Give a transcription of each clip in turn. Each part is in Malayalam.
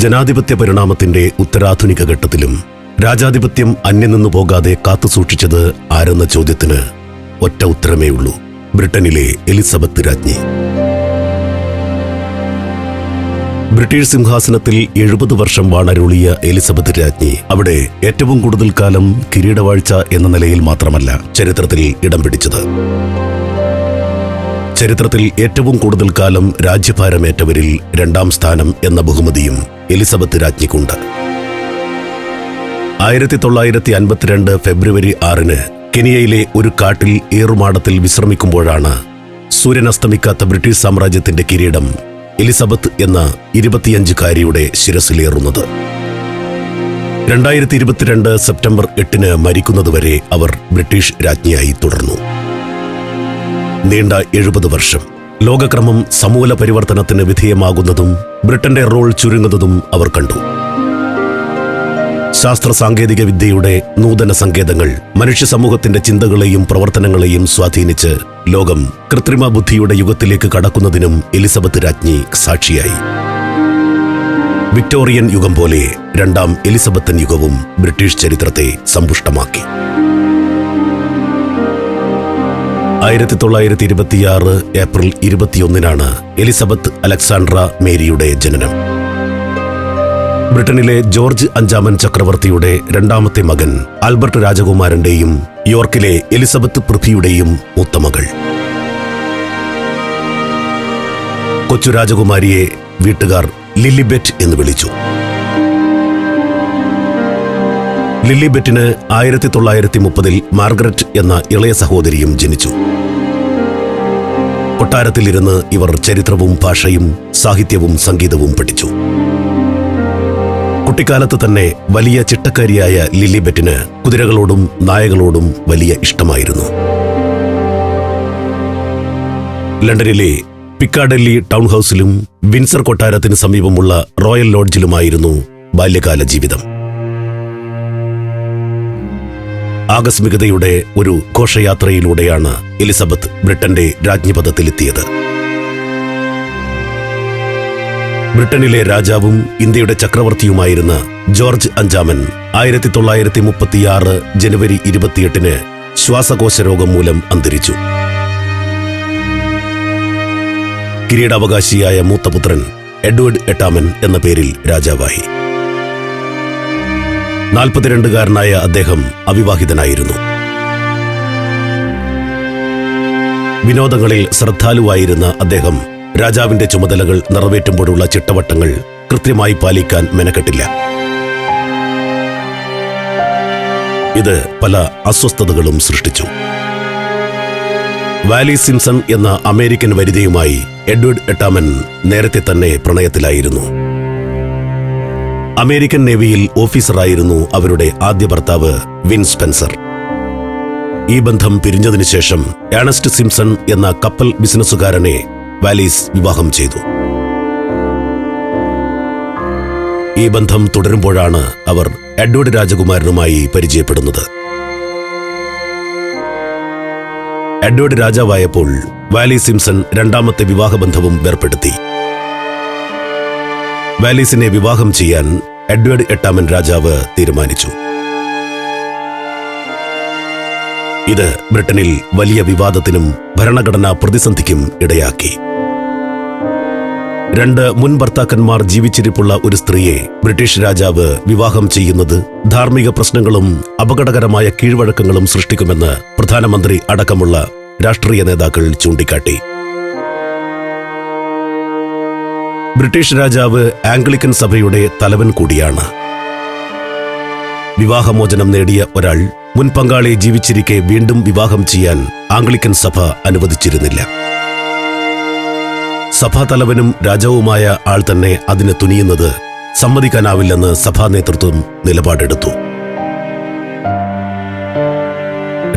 ജനാധിപത്യ പരിണാമത്തിന്റെ ഉത്തരാധുനിക ഘട്ടത്തിലും രാജാധിപത്യം അന്യം നിന്നു പോകാതെ കാത്തുസൂക്ഷിച്ചത് ആരെന്ന ചോദ്യത്തിന് ഒറ്റ ഉത്തരമേ ഉള്ളൂ: ബ്രിട്ടനിലെ എലിസബത്ത് രാജ്ഞി. ബ്രിട്ടീഷ് സിംഹാസനത്തിൽ 70 വർഷം വാണരുളിയ എലിസബത്ത് രാജ്ഞി അവിടെ ഏറ്റവും കൂടുതൽ കാലം കിരീടവാഴ്ച എന്ന നിലയിൽ മാത്രമല്ല ചരിത്രത്തിൽ ഇടം പിടിച്ചത്. ചരിത്രത്തിൽ ഏറ്റവും കൂടുതൽ കാലം രാജ്യഭാരമേറ്റവരിൽ 2ാം സ്ഥാനം എന്ന ബഹുമതിയും എലിസബത്ത് രാജ്ഞിക്കുണ്ട്. 1952 ഫെബ്രുവരി 6 കെനിയയിലെ ഒരു കാട്ടിൽ ഏറുമാടത്തിൽ വിശ്രമിക്കുമ്പോഴാണ് സൂര്യനസ്തമിക്കാത്ത ബ്രിട്ടീഷ് സാമ്രാജ്യത്തിന്റെ കിരീടം എലിസബത്ത് എന്ന 25-കാരിയുടെ ശിരസിലേറുന്നത്. 2022 സെപ്റ്റംബർ 8 മരിക്കുന്നതുവരെ അവർ ബ്രിട്ടീഷ് രാജ്ഞിയായി തുടർന്നു. നീണ്ട 70 വർഷം ലോകക്രമം സമൂല പരിവർത്തനത്തിന് വിധേയമാകുന്നതും ബ്രിട്ടന്റെ റോൾ ചുരുങ്ങുന്നതും അവർ കണ്ടു. ശാസ്ത്ര സാങ്കേതിക വിദ്യയുടെ നൂതന സങ്കേതങ്ങൾ മനുഷ്യ സമൂഹത്തിന്റെ ചിന്തകളെയും പ്രവർത്തനങ്ങളെയും സ്വാധീനിച്ച് ലോകം കൃത്രിമ ബുദ്ധിയുടെ യുഗത്തിലേക്ക് കടക്കുന്നതിനും എലിസബത്ത് രാജ്ഞി സാക്ഷിയായി. വിക്ടോറിയൻ യുഗം പോലെ 2ാം എലിസബത്തൻ യുഗവും ബ്രിട്ടീഷ് ചരിത്രത്തെ സമ്പുഷ്ടമാക്കി. 1926 ഏപ്രിൽ 21 എലിസബത്ത് അലക്സാണ്ട്ര മേരിയുടെ ജനനം. ബ്രിട്ടനിലെ ജോർജ് 5 ചക്രവർത്തിയുടെ 2ാമത്തെ മകൻ ആൽബർട്ട് രാജകുമാരന്റെയും യോർക്കിലെ എലിസബത്ത് പൃഥ്വിയുടെയും മൂത്തമകൾ. കൊച്ചു രാജകുമാരിയെ വീട്ടുകാർ ലില്ലിബെറ്റ് എന്ന് വിളിച്ചു. ലില്ലിബെറ്റിന് 1930 മാർഗരറ്റ് എന്ന ഇളയ സഹോദരിയും ജനിച്ചു. കൊട്ടാരത്തിലിരുന്ന് ഇവർ ചരിത്രവും ഭാഷയും സാഹിത്യവും സംഗീതവും പഠിച്ചു. കുട്ടിക്കാലത്ത് തന്നെ വലിയ ചിട്ടക്കാരിയായ ലില്ലിബെറ്റിന് കുതിരകളോടും നായകളോടും വലിയ ഇഷ്ടമായിരുന്നു. ലണ്ടനിലെ പിക്കാഡല്ലി ടൗൺ ഹൗസിലും വിൻസർ കൊട്ടാരത്തിന് സമീപമുള്ള റോയൽ ലോഡ്ജിലുമായിരുന്നു ബാല്യകാല ജീവിതം. ആകസ്മികതയുടെ ഒരു ഘോഷയാത്രയിലൂടെയാണ് എലിസബത്ത് ബ്രിട്ടന്റെ രാജ്ഞിപദത്തിലെത്തിയത്. ബ്രിട്ടനിലെ രാജാവും ഇന്ത്യയുടെ ചക്രവർത്തിയുമായിരുന്ന ജോർജ് 5 1936 ജനുവരി 28 ശ്വാസകോശ രോഗം മൂലം അന്തരിച്ചു. കിരീടാവകാശിയായ മൂത്തപുത്രൻ എഡ്വേർഡ് 8 എന്ന പേരിൽ രാജാവായി. 42-കാരനായ അദ്ദേഹം അവിവാഹിതനായിരുന്നു. വിനോദങ്ങളിൽ ശ്രദ്ധാലുവായിരുന്ന അദ്ദേഹം രാജാവിന്റെ ചുമതലകൾ നിറവേറ്റുമ്പോഴുള്ള ചിട്ടവട്ടങ്ങൾ കൃത്യമായി പാലിക്കാൻ മെനക്കെട്ടില്ല. ഇത് പല അസ്വസ്ഥതകളും സൃഷ്ടിച്ചു. വാലി സിംസൺ എന്ന അമേരിക്കൻ വനിതയുമായി എഡ്വേർഡ് 8 നേരത്തെ തന്നെ പ്രണയത്തിലായിരുന്നു. അമേരിക്കൻ നേവിയിൽ ഓഫീസറായിരുന്നു അവരുടെ ആദ്യ ഭർത്താവ് വിൻ സ്പെൻസർ. ഈ ബന്ധം പിരിഞ്ഞതിനു ശേഷം ഏണസ്റ്റ് സിംസൺ എന്ന കപ്പൽ ബിസിനസ്സുകാരനെ വാലീസ് വിവാഹം ചെയ്തു. ഈ ബന്ധം തുടരുമ്പോഴാണ് അവർ എഡ്വേർഡ് രാജകുമാരനുമായി പരിചയപ്പെടുന്നത്. എഡ്വേർഡ് രാജാവായപ്പോൾ വാലി സിംസൺ 2ാമത്തെ വിവാഹബന്ധവും വേർപ്പെടുത്തി. വാലീസിനെ വിവാഹം ചെയ്യാൻ എഡ്വേർഡ് 8 രാജാവ് തീരുമാനിച്ചു. ഇത് ബ്രിട്ടനിൽ വലിയ വിവാദത്തിനും ഭരണഘടനാ പ്രതിസന്ധിക്കും ഇടയാക്കി. 2 മുൻ ഭർത്താക്കന്മാർ ജീവിച്ചിരിപ്പുള്ള ഒരു സ്ത്രീയെ ബ്രിട്ടീഷ് രാജാവ് വിവാഹം ചെയ്യുന്നത് ധാർമ്മിക പ്രശ്നങ്ങളും അപകടകരമായ കീഴ്വഴക്കങ്ങളും സൃഷ്ടിക്കുമെന്ന് പ്രധാനമന്ത്രി അടക്കമുള്ള രാഷ്ട്രീയ നേതാക്കൾ ചൂണ്ടിക്കാട്ടി. ബ്രിട്ടീഷ് രാജാവ് ആംഗ്ലിക്കൻ സഭയുടെ തലവൻ കൂടിയാണ്. വിവാഹമോചനം നേടിയ ഒരാൾ മുൻ പങ്കാളി ജീവിച്ചിരിക്കെ വീണ്ടും വിവാഹം ചെയ്യാൻ ആംഗ്ലിക്കൻ സഭ അനുവദിച്ചിരുന്നില്ല. സഭാതലവനും രാജാവുമായ ആൾ തന്നെ അതിന് തുനിയുന്നത് സമ്മതിക്കാനാവില്ലെന്ന് സഭാ നേതൃത്വം നിലപാടെടുത്തു.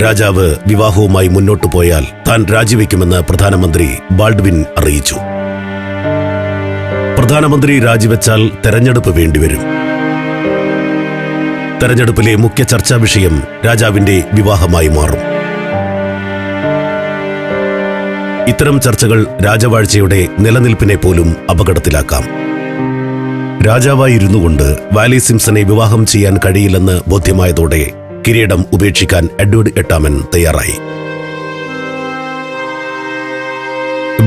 രാജാവ് വിവാഹവുമായി മുന്നോട്ടു പോയാൽ താൻ രാജിവെക്കുമെന്ന് പ്രധാനമന്ത്രി ബാൾഡ്വിൻ അറിയിച്ചു. പ്രധാനമന്ത്രി രാജിവെച്ചാൽ തെരഞ്ഞെടുപ്പ് വേണ്ടിവരും. തെരഞ്ഞെടുപ്പിലെ മുഖ്യ ചർച്ചാ വിഷയം രാജാവിന്റെ വിവാഹമായി മാറും. ഇത്തരം ചർച്ചകൾ രാജവാഴ്ചയുടെ നിലനിൽപ്പിനെ പോലും അപകടത്തിലാക്കാം. രാജാവായിരുന്നു കൊണ്ട് വാലി സിംസണെ വിവാഹം ചെയ്യാൻ കഴിയില്ലെന്ന് ബോധ്യമായതോടെ കിരീടം ഉപേക്ഷിക്കാൻ എഡ്വേർഡ് എട്ടാമൻ തയ്യാറായി.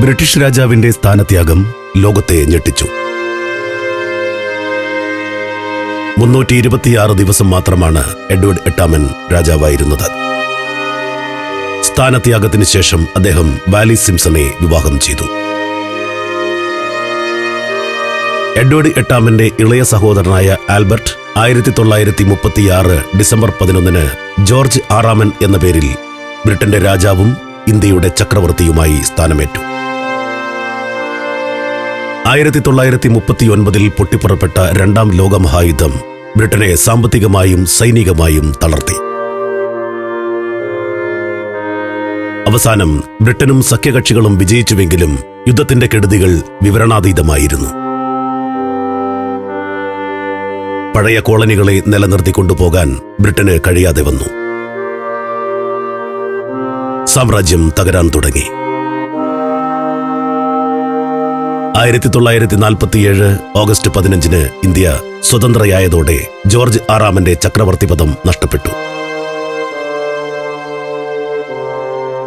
ബ്രിട്ടീഷ് രാജാവിന്റെ സ്ഥാനത്യാഗം ലോകത്തെ ഞെട്ടിച്ചു. 326 ദിവസം മാത്രമാണ് എഡ്വേർഡ് എട്ടാമൻ രാജാവായിരുന്നത്. സ്ഥാനത്യാഗത്തിന് ശേഷം അദ്ദേഹം വാലി സിംസണെ വിവാഹം ചെയ്തു. എഡ്വേർഡ് എട്ടാമന്റെ ഇളയ സഹോദരനായ ആൽബർട്ട് 1936 ഡിസംബർ 11 ജോർജ് ആറാമൻ എന്ന പേരിൽ ബ്രിട്ടന്റെ രാജാവും ഇന്ത്യയുടെ ചക്രവർത്തിയുമായി സ്ഥാനമേറ്റു. 1939 പൊട്ടിപ്പുറപ്പെട്ട രണ്ടാം ലോകമഹായുദ്ധം ബ്രിട്ടനെ സാമ്പത്തികമായും സൈനികമായും തളർത്തി. അവസാനം ബ്രിട്ടനും സഖ്യകക്ഷികളും വിജയിച്ചുവെങ്കിലും യുദ്ധത്തിന്റെ കെടുതികൾ വിവരണാതീതമായിരുന്നു. പഴയ കോളനികളെ നിലനിർത്തിക്കൊണ്ടുപോകാൻ ബ്രിട്ടന് കഴിയാതെ വന്നു. സാമ്രാജ്യം തകരാൻ തുടങ്ങി. 1947 ഓഗസ്റ്റ് 15 ഇന്ത്യ സ്വതന്ത്രയായതോടെ ജോർജ് ആറാമന്റെ ചക്രവർത്തി പദം നഷ്ടപ്പെട്ടു.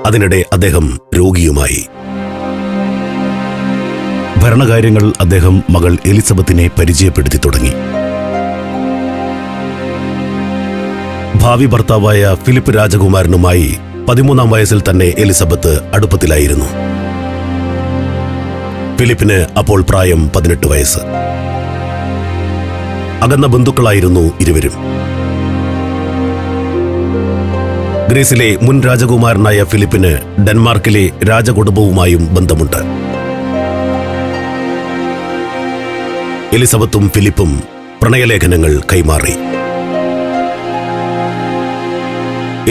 അതിനിടെ അദ്ദേഹം രോഗിയുമായി. ഭരണകാര്യങ്ങൾ അദ്ദേഹം മകൾ എലിസബത്തിനെ പരിചയപ്പെടുത്തി തുടങ്ങി. ഭാവി ഭർത്താവായ ഫിലിപ്പ് രാജകുമാരനുമായി 13-ാം വയസ്സിൽ തന്നെ എലിസബത്ത് അടുപ്പത്തിലായിരുന്നു. ഫിലിപ്പിന് അപ്പോൾ പ്രായം 18 വയസ്സ്. അകന്ന ബന്ധുക്കളായിരുന്നു ഇരുവരും. ഗ്രീസിലെ മുൻ രാജകുമാരനായ ഫിലിപ്പിന് ഡെൻമാർക്കിലെ രാജകുടുംബവുമായും ബന്ധമുണ്ട്. എലിസബത്തും ഫിലിപ്പും പ്രണയലേഖനങ്ങൾ കൈമാറി.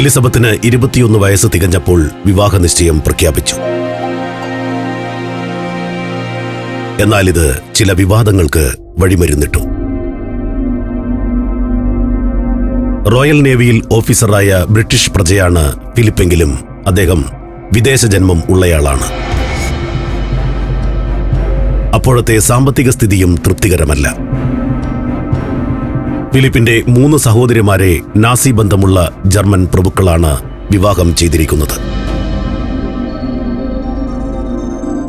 എലിസബത്തിന് 21 വയസ്സ് തികഞ്ഞപ്പോൾ വിവാഹ നിശ്ചയം പ്രഖ്യാപിച്ചു. എന്നാൽ ഇത് ചില വിവാദങ്ങൾക്ക് വഴിമരുന്നിട്ടു. റോയൽ നേവിയിൽ ഓഫീസറായ ബ്രിട്ടീഷ് പ്രജയാണ് ഫിലിപ്പെങ്കിലും അദ്ദേഹം വിദേശ ജന്മം ഉള്ളയാളാണ്. അപ്പോഴത്തെ സാമ്പത്തിക സ്ഥിതിയും തൃപ്തികരമല്ല. ഫിലിപ്പിന്റെ 3 സഹോദരിമാരെ നാസി ബന്ധമുള്ള ജർമ്മൻ പ്രഭുക്കളാണ് വിവാഹം ചെയ്തിരിക്കുന്നത്.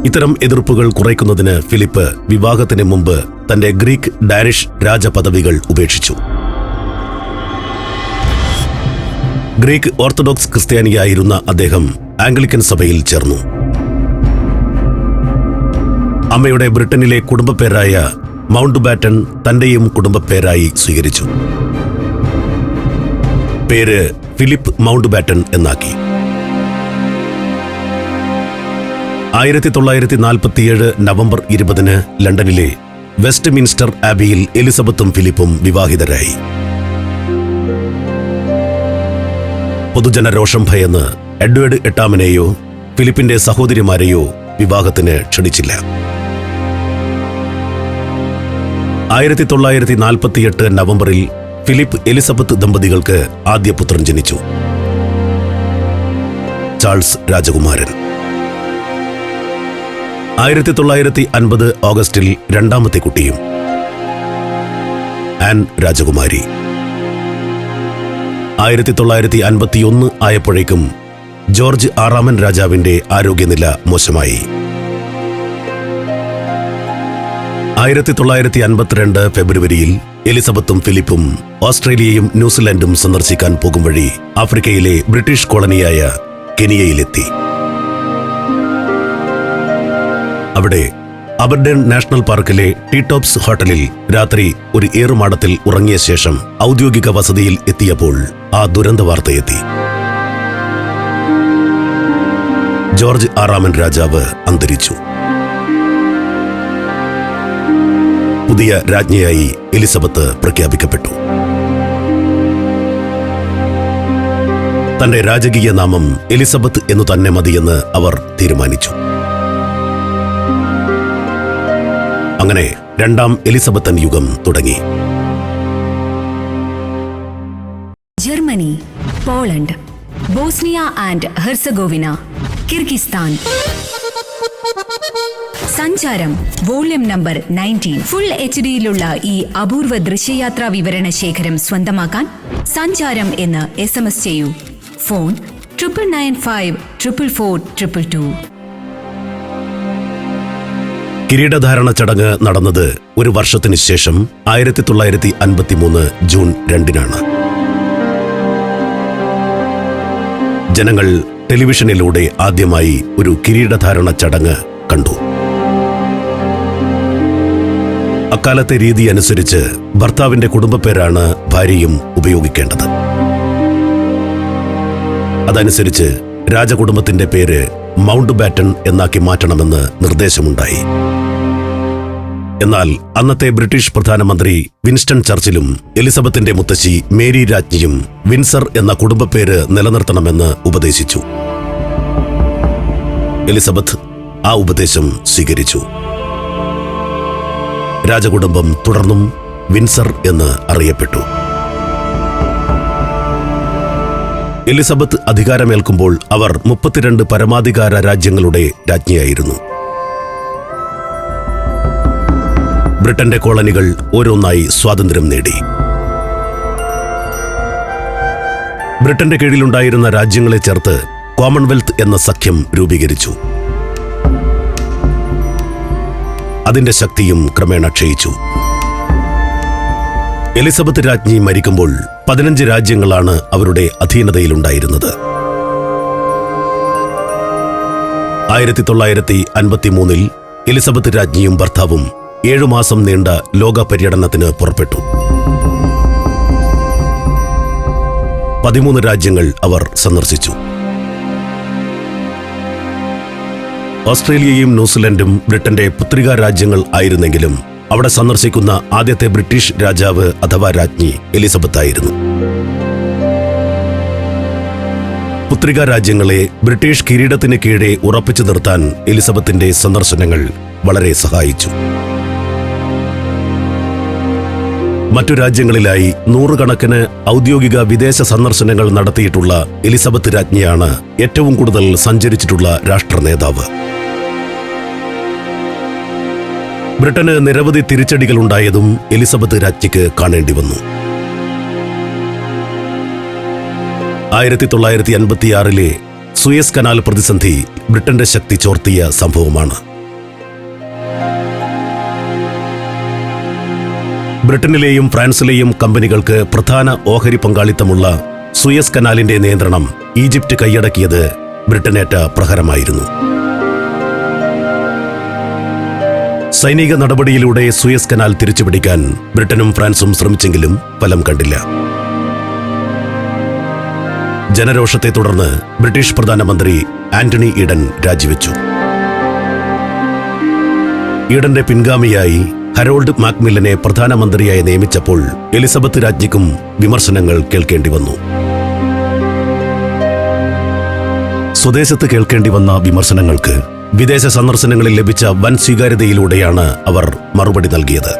ഇത്തരം എതിർപ്പുകൾ കുറയ്ക്കുന്നതിന് ഫിലിപ്പ് വിവാഹത്തിന് മുമ്പ് തന്റെ ഗ്രീക്ക് ഡാനിഷ് രാജപദവികൾ ഉപേക്ഷിച്ചു. ഗ്രീക്ക് ഓർത്തഡോക്സ് ക്രിസ്ത്യാനിയായിരുന്ന അദ്ദേഹം ആംഗ്ലിക്കൻ സഭയിൽ ചേർന്നു. അമ്മയുടെ ബ്രിട്ടനിലെ കുടുംബപ്പേരായ മൗണ്ട് ബാറ്റൺ തന്റെയും കുടുംബപ്പേരായി സ്വീകരിച്ചു. പേര് ഫിലിപ്പ് മൗണ്ട് ബാറ്റൺ എന്നാക്കി. 1947 നവംബർ 20 ലണ്ടനിലെ വെസ്റ്റ് മിൻസ്റ്റർ ആബിയിൽ എലിസബത്തും ഫിലിപ്പും വിവാഹിതരായി. പൊതുജനരോഷം ഭയന്ന് എഡ്വേർഡ് എട്ടാമനെയോ ഫിലിപ്പിന്റെ സഹോദരിമാരെയോ വിവാഹത്തിന് ക്ഷണിച്ചില്ല. 1948 നവംബറിൽ ഫിലിപ്പ് എലിസബത്ത് ദമ്പതികൾക്ക് ആദ്യ പുത്രൻ ജനിച്ചു, ചാൾസ് രാജകുമാരൻ. 1950 ഓഗസ്റ്റിൽ രണ്ടാമത്തെ കുട്ടിയും, ആൻ രാജകുമാരി. 1951 ആയപ്പോഴേക്കും ജോർജ് ആറാമൻ രാജാവിന്റെ ആരോഗ്യനില മോശമായി. 1952 ഫെബ്രുവരിയിൽ എലിസബത്തും ഫിലിപ്പും ഓസ്ട്രേലിയയും ന്യൂസിലൻഡും സന്ദർശിക്കാൻ പോകും വഴി ആഫ്രിക്കയിലെ ബ്രിട്ടീഷ് കോളനിയായ കെനിയയിലെത്തി. അവിടെ അബർഡേൺ നാഷണൽ പാർക്കിലെ ടീ ടോപ്സ് ഹോട്ടലിൽ രാത്രി ഒരു ഏറുമാടത്തിൽ ഉറങ്ങിയ ശേഷം ഔദ്യോഗിക വസതിയിൽ എത്തിയപ്പോൾ ആ ദുരന്ത വാർത്തയെത്തി. ജോർജ് ആറാമൻ രാജാവ് അന്തരിച്ചു. പുതിയ രാജ്ഞിയായി എലിസബത്ത് പ്രഖ്യാപിക്കപ്പെട്ടു. തന്റെ രാജകീയ നാമം എലിസബത്ത് എന്നു തന്നെ മതിയെന്ന് അവർ തീരുമാനിച്ചു. അങ്ങനെ രണ്ടാം എലിസബത്തൻ യുഗം തുടങ്ങി. Germany, Poland, Bosnia and Herzegovina, Kyrgyzstan, സഞ്ചാരം വോള്യം നമ്പർ 19 ഫുൾ HD-യിലുള്ള ഈ അപൂർവ ദൃശ്യയാത്രാ വിവരണ ശേഖരം സ്വന്തമാക്കാൻ സഞ്ചാരം എന്ന് SMS ചെയ്യൂ. ഫോൺ 9995444222. കിരീടധാരണ ചടങ്ങ് നടന്നത് ഒരു വർഷത്തിന് ശേഷം 1953 ജൂൺ 2-നാണ്. ജനങ്ങൾ ടെലിവിഷനിലൂടെ ആദ്യമായി ഒരു കിരീടധാരണ ചടങ്ങ് കണ്ടു. അക്കാലത്തെ രീതി അനുസരിച്ച് ഭർത്താവിന്റെ കുടുംബപ്പേരാണ് ഭാര്യയും ഉപയോഗിക്കേണ്ടത്. അതനുസരിച്ച് രാജകുടുംബത്തിന്റെ പേര് മൗണ്ട് ബാറ്റൺ എന്നാക്കി മാറ്റണമെന്ന് നിർദ്ദേശമുണ്ടായി. എന്നാൽ അന്നത്തെ ബ്രിട്ടീഷ് പ്രധാനമന്ത്രി വിൻസ്റ്റൺ ചർച്ചിലും എലിസബത്തിന്റെ മുത്തശ്ശി മേരി രാജ്ഞിയും വിൻസർ എന്ന കുടുംബപ്പേര് നിലനിർത്തണമെന്ന് ഉപദേശിച്ചു. എലിസബത്ത് ആ ഉപദേശം സ്വീകരിച്ചു. രാജകുടുംബം തുടർന്നും വിൻസർ എന്ന് അറിയപ്പെട്ടു. എലിസബത്ത് അധികാരമേൽക്കുമ്പോൾ അവർ 32 പരമാധികാര രാജ്യങ്ങളുടെ രാജ്ഞിയായിരുന്നു. ബ്രിട്ടന്റെ കോളനികൾ ഓരോന്നായി സ്വാതന്ത്ര്യം നേടി. ബ്രിട്ടന്റെ കീഴിലുണ്ടായിരുന്ന രാജ്യങ്ങളെ ചേർത്ത് കോമൺവെൽത്ത് എന്ന സഖ്യം രൂപീകരിച്ചു. അതിന്റെ ശക്തിയും ക്രമേണ ക്ഷയിച്ചു. എലിസബത്ത് രാജ്ഞി മരിക്കുമ്പോൾ 15 രാജ്യങ്ങളാണ് അവരുടെ അധീനതയിലുണ്ടായിരുന്നത്. 1953 എലിസബത്ത് രാജ്ഞിയും ഭർത്താവും 7 മാസം നീണ്ട ലോക പര്യടനത്തിന് പുറപ്പെട്ടു. 13 രാജ്യങ്ങൾ അവർ സന്ദർശിച്ചു. ഓസ്ട്രേലിയയും ന്യൂസിലൻഡും ബ്രിട്ടന്റെ പുത്രികാ രാജ്യങ്ങൾ ആയിരുന്നെങ്കിലും അവിടെ സന്ദർശിക്കുന്ന ആദ്യത്തെ ബ്രിട്ടീഷ് രാജാവ് അഥവാ രാജ്ഞി എലിസബത്ത് ആയിരുന്നു. പുത്രികാ രാജ്യങ്ങളെ ബ്രിട്ടീഷ് കിരീടത്തിന് കീഴെ ഉറപ്പിച്ചു നിർത്താൻ എലിസബത്തിന്റെ സന്ദർശനങ്ങൾ വളരെ സഹായിച്ചു. മറ്റു രാജ്യങ്ങളിലായി 100 കണക്കിന് ഔദ്യോഗിക വിദേശ സന്ദർശനങ്ങൾ നടത്തിയിട്ടുള്ള എലിസബത്ത് രാജ്ഞിയാണ് ഏറ്റവും കൂടുതൽ സഞ്ചരിച്ചിട്ടുള്ള രാഷ്ട്ര നേതാവ്. ബ്രിട്ടന് നിരവധി തിരിച്ചടികളുണ്ടായതും എലിസബത്ത് രാജ്ഞിക്ക് കാണേണ്ടി വന്നു. 1956 സൂയസ് കനാൽ പ്രതിസന്ധി ബ്രിട്ടന്റെ ശക്തി ചോർത്തിയ സംഭവമാണ്. ബ്രിട്ടനിലെയും ഫ്രാൻസിലെയും കമ്പനികൾക്ക് പ്രധാന ഓഹരി പങ്കാളിത്തമുള്ള സൂയസ് കനാലിന്റെ നിയന്ത്രണം ഈജിപ്റ്റ് കൈയടക്കിയത് ബ്രിട്ടനേറ്റ പ്രഹരമായിരുന്നു. സൈനിക നടപടിയിലൂടെ സൂയസ് കനാൽ തിരിച്ചുപിടിക്കാൻ ബ്രിട്ടനും ഫ്രാൻസും ശ്രമിച്ചെങ്കിലും ഫലം കണ്ടില്ല. ജനരോഷത്തെ തുടർന്ന് ബ്രിട്ടീഷ് പ്രധാനമന്ത്രി ആന്റണി ഈഡൻ രാജിവെച്ചു. ഈഡന്റെ പിൻഗാമിയായി ഹരോൾഡ് മാക്മില്ലനെ പ്രധാനമന്ത്രിയായി നിയമിച്ചപ്പോൾ എലിസബത്ത് രാജ്ഞിക്കും വിമർശനങ്ങൾ കേൾക്കേണ്ടി വന്നു. സ്വദേശത്ത് കേൾക്കേണ്ടി വന്ന വിമർശനങ്ങൾക്ക് വിദേശ സന്ദർശനങ്ങളിൽ ലഭിച്ച വൻ സ്വീകാര്യതയിലൂടെയാണ് അവർ മറുപടി നൽകിയത്.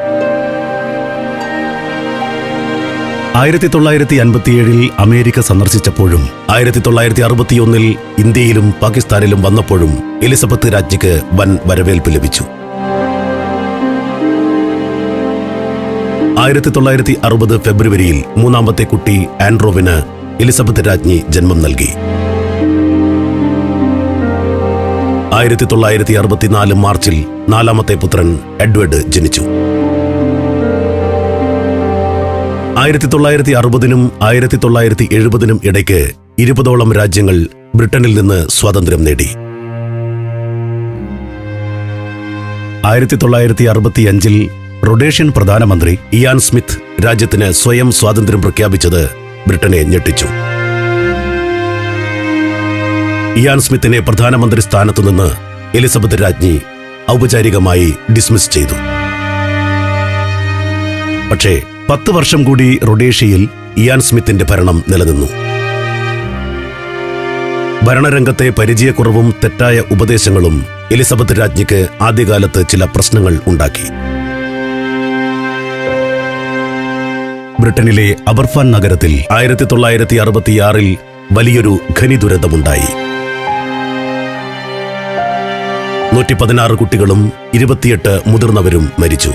1957 അമേരിക്ക സന്ദർശിച്ചപ്പോഴും 1961 ഇന്ത്യയിലും പാകിസ്ഥാനിലും വന്നപ്പോഴും എലിസബത്ത് രാജ്ഞിക്ക് വൻ വരവേൽപ്പ് ലഭിച്ചു. 1960 ഫെബ്രുവരിയിൽ 3ാമത്തെ കുട്ടി ആൻഡ്രോവിന് എലിസബത്ത് രാജ്ഞി ജന്മം നൽകി. 1964 മാർച്ചിൽ 4ാമത്തെ പുത്രൻ എഡ്വേർഡ് ജനിച്ചു. 1960 1970 ഇടയ്ക്ക് 20ഓളം രാജ്യങ്ങൾ ബ്രിട്ടനിൽ നിന്ന് സ്വാതന്ത്ര്യം നേടി. 1965 റൊഡേഷ്യൻ പ്രധാനമന്ത്രി ഇയാൻ സ്മിത്ത് രാജ്യത്തിന് സ്വയം സ്വാതന്ത്ര്യം പ്രഖ്യാപിച്ചത് ബ്രിട്ടനെ ഞെട്ടിച്ചു. ഇയാൻ സ്മിത്തിനെ പ്രധാനമന്ത്രി സ്ഥാനത്തുനിന്ന് എലിസബത്ത് രാജ്ഞി ഔപചാരികമായി ഡിസ്മിസ് ചെയ്തു. പക്ഷേ 10 വർഷം കൂടി റൊഡേഷ്യയിൽ ഇയാൻ സ്മിത്തിന്റെ ഭരണം നിലനിന്നു. ഭരണരംഗത്തെ പരിചയക്കുറവും തെറ്റായ ഉപദേശങ്ങളും എലിസബത്ത് രാജ്ഞിക്ക് ആദ്യകാലത്ത് ചില പ്രശ്നങ്ങൾ ഉണ്ടാക്കി. ബ്രിട്ടനിലെ അബർഫാൻ നഗരത്തിൽ 1966 വലിയൊരു ഖനി ദുരന്തമുണ്ടായി. 116 കുട്ടികളും 28 മുതിർന്നവരും മരിച്ചു.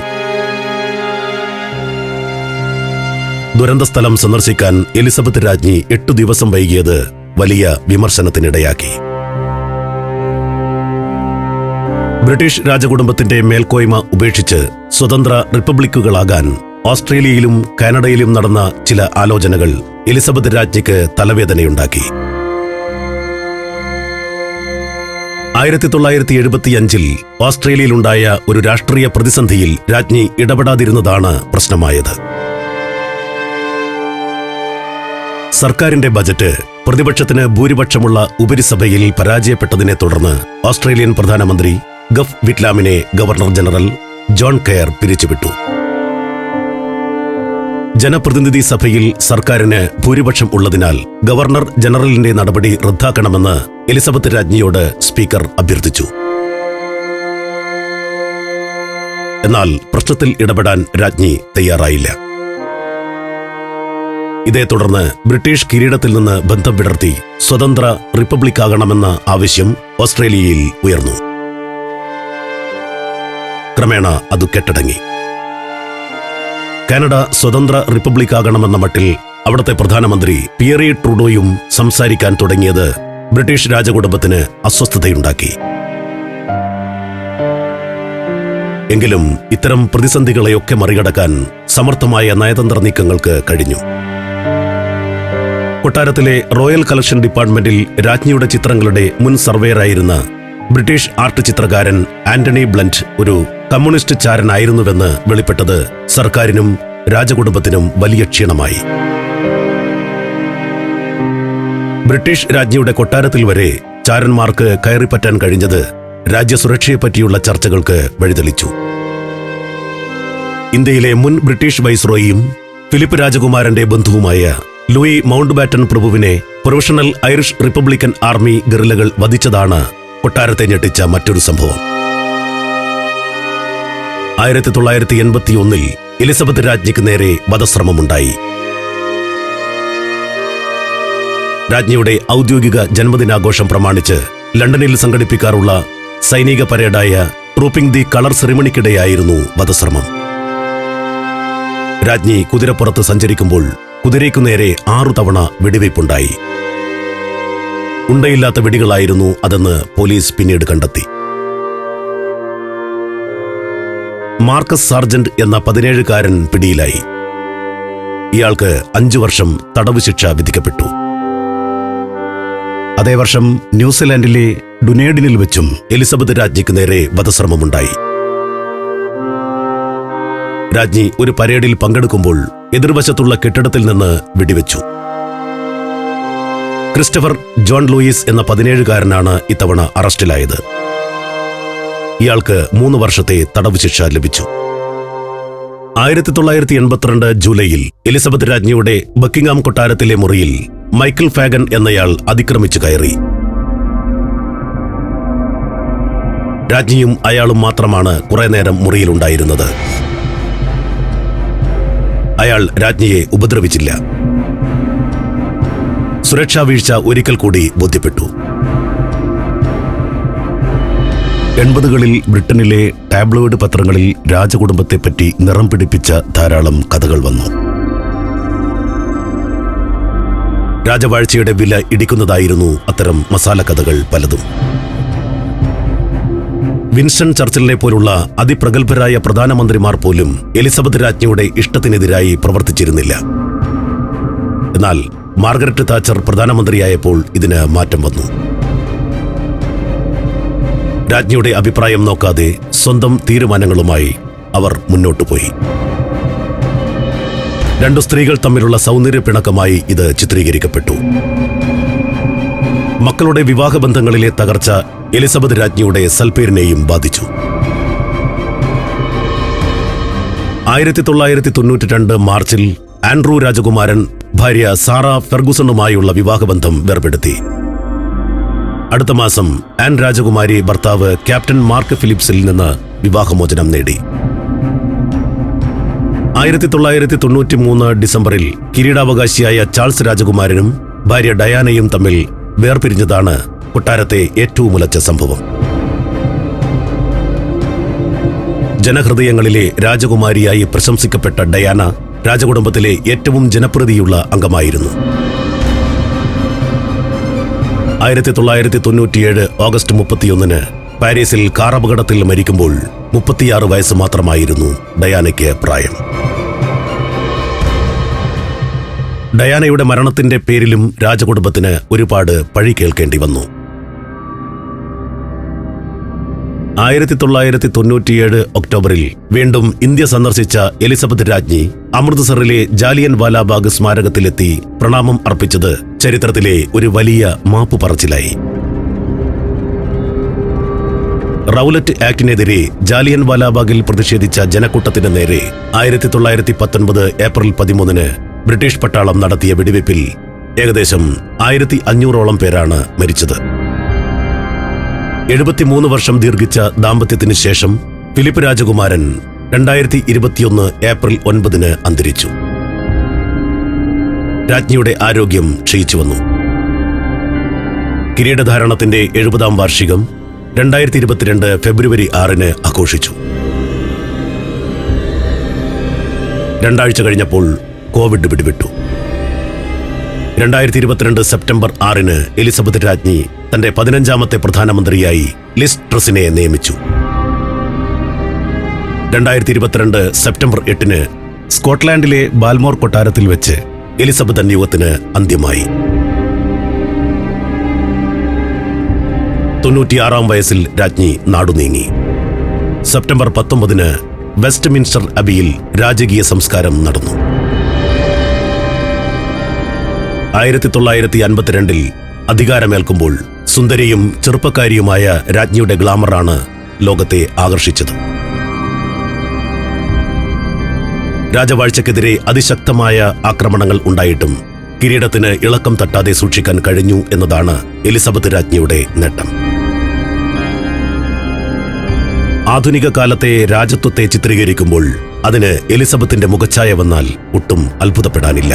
ദുരന്തസ്ഥലം സന്ദർശിക്കാൻ എലിസബത്ത് രാജ്ഞി 8 ദിവസം വൈകിയത് വലിയ വിമർശനത്തിനിടയാക്കി. ബ്രിട്ടീഷ് രാജകുടുംബത്തിന്റെ മേൽക്കോയ്മ ഉപേക്ഷിച്ച് സ്വതന്ത്ര റിപ്പബ്ലിക്കുകളാകാൻ ഓസ്ട്രേലിയയിലും കാനഡയിലും നടന്ന ചില ആലോചനകൾ എലിസബത്ത് രാജ്ഞിക്ക് തലവേദനയുണ്ടാക്കി. 1975 ഓസ്ട്രേലിയയിലുണ്ടായ ഒരു രാഷ്ട്രീയ പ്രതിസന്ധിയിൽ രാജ്ഞി ഇടപെടാതിരുന്നതാണ് പ്രശ്നമായത്. സർക്കാരിന്റെ ബജറ്റ് പ്രതിപക്ഷത്തിന് ഭൂരിപക്ഷമുള്ള ഉപരിസഭയിൽ പരാജയപ്പെട്ടതിനെ തുടർന്ന് ഓസ്ട്രേലിയൻ പ്രധാനമന്ത്രി ഗഫ് വിറ്റ്ലാമിനെ ഗവർണർ ജനറൽ ജോൺ കെയർ പിരിച്ചുവിട്ടു. ജനപ്രതിനിധി സഭയിൽ സർക്കാരിന് ഭൂരിപക്ഷം ഉള്ളതിനാൽ ഗവർണർ ജനറലിന്റെ നടപടി റദ്ദാക്കണമെന്ന് എലിസബത്ത് രാജ്ഞിയോട് സ്പീക്കർ അഭ്യർത്ഥിച്ചു. എന്നാൽ പ്രശ്നത്തിൽ ഇടപെടാൻ രാജ്ഞി തയ്യാറായില്ല. ഇതേ തുടർന്ന് ബ്രിട്ടീഷ് കിരീടത്തിൽ നിന്ന് ബന്ധം വിടർത്തി സ്വതന്ത്ര റിപ്പബ്ലിക്കാകണമെന്ന ആവശ്യം ഓസ്ട്രേലിയയിൽ ഉയർന്നു. ക്രമേണ അത് കെട്ടടങ്ങി. കാനഡ സ്വതന്ത്ര റിപ്പബ്ലിക്കാകണമെന്ന മട്ടിൽ അവിടുത്തെ പ്രധാനമന്ത്രി പിയറി ട്രൂഡോയും സംസാരിക്കാൻ തുടങ്ങിയത് ബ്രിട്ടീഷ് രാജകുടുംബത്തിന് അസ്വസ്ഥതയുണ്ടാക്കി. എങ്കിലും ഇത്തരം പ്രതിസന്ധികളെയൊക്കെ മറികടക്കാൻ സമർത്ഥമായ നയതന്ത്ര നീക്കങ്ങൾക്ക് കഴിഞ്ഞു. കൊട്ടാരത്തിലെ റോയൽ കളക്ഷൻ ഡിപ്പാർട്ട്മെന്റിൽ രാജ്ഞിയുടെ ചിത്രങ്ങളുടെ മുൻ സർവേയറായിരുന്ന ബ്രിട്ടീഷ് ആർട്ട് ചിത്രകാരൻ ആന്റണി ബ്ലന്റ് ഒരു കമ്മ്യൂണിസ്റ്റ് ചാരനായിരുന്നുവെന്ന് വെളിപ്പെട്ടത് സർക്കാരിനും രാജകുടുംബത്തിനും വലിയ ക്ഷീണമായി. ബ്രിട്ടീഷ് രാജ്ഞിയുടെ കൊട്ടാരത്തിൽ വരെ ചാരന്മാർക്ക് കയറിപ്പറ്റാൻ കഴിഞ്ഞത് രാജ്യസുരക്ഷയെപ്പറ്റിയുള്ള ചർച്ചകൾക്ക് വഴിതെളിച്ചു. ഇന്ത്യയിലെ മുൻ ബ്രിട്ടീഷ് വൈസ്രോയിയും ഫിലിപ്പ് രാജകുമാരന്റെ ബന്ധുവുമായ ലൂയി മൗണ്ട് ബാറ്റൻ പ്രഭുവിനെ പ്രൊഫഷണൽ ഐറിഷ് റിപ്പബ്ലിക്കൻ ആർമി ഗറില്ലകൾ വധിച്ചതാണ് കൊട്ടാരത്തെ ഞെട്ടിച്ച മറ്റൊരു സംഭവം. 1981 എലിസബത്ത് രാജ്ഞിക്ക് നേരെ വധശ്രമമുണ്ടായി. രാജ്ഞിയുടെ ഔദ്യോഗിക ജന്മദിനാഘോഷം പ്രമാണിച്ച് ലണ്ടനിൽ സംഘടിപ്പിക്കാറുള്ള സൈനിക പരേഡായ ട്രൂപ്പിംഗ് ദി കളർ സെറിമണിക്കിടെയായിരുന്നു വധശ്രമം. രാജ്ഞി കുതിരപ്പുറത്ത് സഞ്ചരിക്കുമ്പോൾ കുതിരയ്ക്കു നേരെ 6 തവണ വെടിവയ്പുണ്ടായി. ഉണ്ടയില്ലാത്ത വെടികളായിരുന്നു അതെന്ന് പോലീസ് പിന്നീട് കണ്ടെത്തി. മാർക്കസ് സാർജന്റ് എന്ന 17-കാരൻ പിടിയിലായി. ഇയാൾക്ക് 5 വർഷം തടവ് ശിക്ഷ വിധിക്കപ്പെട്ടു. അതേ വർഷം ന്യൂസിലാൻഡിലെ ഡുനേഡിനിൽ വെച്ചും എലിസബത്ത് രാജ്ഞിക്ക് നേരെ വധശ്രമമുണ്ടായി. രാജ്ഞി ഒരു പരേഡിൽ പങ്കെടുക്കുമ്പോൾ എതിർവശത്തുള്ള കെട്ടിടത്തിൽ നിന്ന് വെടിവെച്ചു. ക്രിസ്റ്റഫർ ജോൺ ലൂയിസ് എന്ന 17-കാരനാണ് ഇത്തവണ അറസ്റ്റിലായത്. ഇയാൾക്ക് 3 വർഷത്തെ തടവ് ശിക്ഷ ലഭിച്ചു. 1982 ജൂലൈയിൽ എലിസബത്ത് രാജ്ഞിയുടെ ബക്കിംഗ്ഹാം കൊട്ടാരത്തിലെ മുറിയിൽ മൈക്കിൾ ഫാഗൻ എന്നയാൾ അതിക്രമിച്ചു കയറി. രാജ്ഞിയും അയാളും മാത്രമാണ് കുറെ നേരം മുറിയിലുണ്ടായിരുന്നത്. അയാൾ രാജ്ഞിയെ ഉപദ്രവിച്ചില്ല. സുരക്ഷാ വീഴ്ച ഒരിക്കൽ കൂടി ബോധ്യപ്പെട്ടു. 80കളിൽ ബ്രിട്ടനിലെ ടാബ്ലോയിഡ് പത്രങ്ങളിൽ രാജകുടുംബത്തെപ്പറ്റി നിറം പിടിപ്പിച്ച ധാരാളം കഥകൾ വന്നു. രാജവാഴ്ചയുടെ വില ഇടിക്കുന്നതായിരുന്നു അത്തരം മസാല കഥകൾ പലതും. വിൻസ്റ്റൺ ചർച്ചിലിനെ പോലുള്ള അതിപ്രഗത്ഭരായ പ്രധാനമന്ത്രിമാർ പോലും എലിസബത്ത് രാജ്ഞിയുടെ ഇഷ്ടത്തിനെതിരായി പ്രവർത്തിച്ചിരുന്നില്ല. എന്നാൽ മാർഗരറ്റ് താച്ചർ പ്രധാനമന്ത്രിയായപ്പോൾ ഇതിന് മാറ്റം വന്നു. രാജ്ഞിയുടെ അഭിപ്രായം നോക്കാതെ സ്വന്തം തീരുമാനങ്ങളുമായി അവർ മുന്നോട്ടുപോയി. 2 സ്ത്രീകൾ തമ്മിലുള്ള സൗന്ദര്യ പിണക്കമായി ഇത് ചിത്രീകരിക്കപ്പെട്ടു. മക്കളുടെ വിവാഹബന്ധങ്ങളിലെ തകർച്ച എലിസബത്ത് രാജ്ഞിയുടെ സൽപ്പേരിനെയും ബാധിച്ചു. 1992 മാർച്ചിൽ ആൻഡ്രൂ രാജകുമാരൻ ഭാര്യ സാറ ഫെർഗുസണുമായുള്ള വിവാഹബന്ധം വേർപെടുത്തി. അടുത്ത മാസം ആൻ രാജകുമാരി ഭർത്താവ് ക്യാപ്റ്റൻ മാർക്ക് ഫിലിപ്സിൽ നിന്ന് വിവാഹമോചനം നേടി. 1993 ഡിസംബറിൽ കിരീടാവകാശിയായ ചാൾസ് രാജകുമാരനും ഭാര്യ ഡയാനയും തമ്മിൽ വേർപിരിഞ്ഞതാണ് കൊട്ടാരത്തെ ഏറ്റവും ഉലച്ച സംഭവം. ജനഹൃദയങ്ങളിലെ രാജകുമാരിയായി പ്രശംസിക്കപ്പെട്ട ഡയാന രാജകുടുംബത്തിലെ ഏറ്റവും ജനപ്രീതിയുള്ള അംഗമായിരുന്നു. 1997 ഓഗസ്റ്റ് 31 പാരീസിൽ കാറപകടത്തിൽ മരിക്കുമ്പോൾ 36 വയസ്സ് മാത്രമായിരുന്നു ഡയാനയ്ക്ക് പ്രായം. ഡയാനയുടെ മരണത്തിന്റെ പേരിലും രാജകുടുംബത്തിന് ഒരുപാട് പഴി കേൾക്കേണ്ടി വന്നു. 1997 ഒക്ടോബറിൽ വീണ്ടും ഇന്ത്യ സന്ദർശിച്ച എലിസബത്ത് രാജ്ഞി അമൃത്സറിലെ ജാലിയൻ വാലാബാഗ് സ്മാരകത്തിലെത്തി പ്രണാമം അർപ്പിച്ചത് ചരിത്രത്തിലെ ഒരു വലിയ മാപ്പ് പറച്ചിലായി. റൗലറ്റ് ആക്ടിനെതിരെ ജാലിയൻ വാലാബാഗിൽ പ്രതിഷേധിച്ച ജനക്കൂട്ടത്തിന് നേരെ 1919 ഏപ്രിൽ 13 ബ്രിട്ടീഷ് പട്ടാളം നടത്തിയ വെടിവയ്പിൽ ഏകദേശം 1500ഓളം പേരാണ് മരിച്ചത്. 73 വർഷം ദീർഘിച്ച ദാമ്പത്യത്തിന് ശേഷം ഫിലിപ്പ് രാജകുമാരൻ 2021 ഏപ്രിൽ 9 അന്തരിച്ചു. രാജ്ഞിയുടെ ആരോഗ്യം ക്ഷയിച്ചു വന്നു. കിരീടധാരണത്തിന്റെ 70ാം വാർഷികം 2022 ഫെബ്രുവരി 6 ആഘോഷിച്ചു. 2 ആഴ്ച കഴിഞ്ഞപ്പോൾ കോവിഡ് പിടിവിട്ടു. 2022 സെപ്റ്റംബർ 6 എലിസബത്ത് രാജ്ഞി തന്റെ 15ാമത്തെ പ്രധാനമന്ത്രിയായി ലിസ് ട്രസിനെ നിയമിച്ചു. 2022 സെപ്റ്റംബർ 8 സ്കോട്ട്ലാൻഡിലെ ബാൽമോർ കൊട്ടാരത്തിൽ വെച്ച് എലിസബത്തൻ യുഗത്തിന് അന്ത്യമായി. 96ാം വയസ്സിൽ രാജ്ഞി നാടുനീങ്ങി. സെപ്റ്റംബർ 19 വെസ്റ്റ് മിൻസ്റ്റർ അബിയിൽ രാജകീയ സംസ്കാരം നടന്നു. 1952 അധികാരമേൽക്കുമ്പോൾ സുന്ദരിയും ചെറുപ്പക്കാരിയുമായ രാജ്ഞിയുടെ ഗ്ലാമറാണ് ലോകത്തെ ആകർഷിച്ചത്. രാജവാഴ്ചക്കെതിരെ അതിശക്തമായ ആക്രമണങ്ങൾ ഉണ്ടായിട്ടും കിരീടത്തിന് ഇളക്കം തട്ടാതെ സൂക്ഷിക്കാൻ കഴിഞ്ഞു എന്നതാണ് എലിസബത്ത് രാജ്ഞിയുടെ നേട്ടം. ആധുനിക കാലത്തെ രാജത്വത്തെ ചിത്രീകരിക്കുമ്പോൾ അതിന് എലിസബത്തിന്റെ മുഖച്ഛായ വന്നാൽ ഒട്ടും അത്ഭുതപ്പെടാനില്ല.